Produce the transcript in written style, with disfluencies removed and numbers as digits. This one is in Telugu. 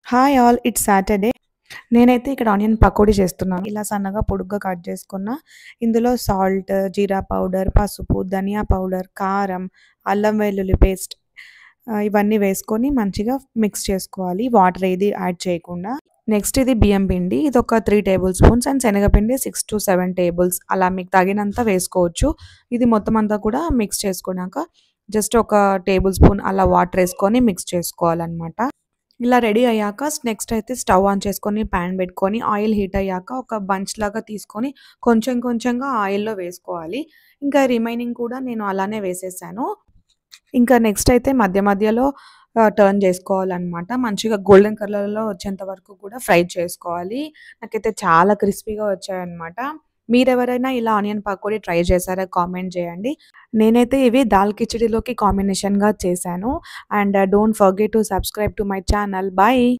Hi all, it's Saturday. నేనైతే ఇక్కడ ఆనియన్ పకోడీ చేస్తున్నాను. ఇలా సన్నగా పొడుగ్గా కట్ చేసుకున్న, ఇందులో సాల్ట్, జీరా పౌడర్, పసుపు, ధనియా పౌడర్, కారం, అల్లం వెల్లుల్లి పేస్ట్ ఇవన్నీ వేసుకొని మంచిగా మిక్స్ చేసుకోవాలి. వాటర్ ఏది యాడ్ చేయకుండా. నెక్స్ట్ ఇది బియ్యం పిండి. ఇదొక 3 టేబుల్ స్పూన్స్ అండ్ శనగపిండి 6-7 టేబుల్స్ అలా మీకు తగినంత వేసుకోవచ్చు. ఇది మొత్తం అంతా కూడా మిక్స్ చేసుకున్నాక జస్ట్ ఒక టేబుల్ స్పూన్ అలా వాటర్ వేసుకొని మిక్స్ చేసుకోవాలన్నమాట. ఇలా రెడీ అయ్యాక నెక్స్ట్ అయితే స్టవ్ ఆన్ చేసుకొని పాన్ పెట్టుకొని ఆయిల్ హీట్ అయ్యాక ఒక బంచ్ లాగా తీసుకొని కొంచెం కొంచెంగా ఆయిల్‌లో వేసుకోవాలి. ఇంకా రిమైనింగ్ కూడా నేను అలానే వేసేసాను. ఇంకా నెక్స్ట్ అయితే మధ్య మధ్యలో టర్న్ చేసుకోవాలన్నమాట. మంచిగా గోల్డెన్ కలర్‌లో వచ్చేంత వరకు కూడా ఫ్రై చేసుకోవాలి. నాకైతే చాలా క్రిస్పీగా వచ్చాయన్నమాట. మీరెవరైనా ఇలా ఆనియన్ పకోడీ ట్రై చేశారా? కామెంట్ చేయండి. నేనైతే ఇవి దాల్ కిచిడీలోకి కాంబినేషన్‌గా చేశాను. And don't forget to subscribe to my channel. By.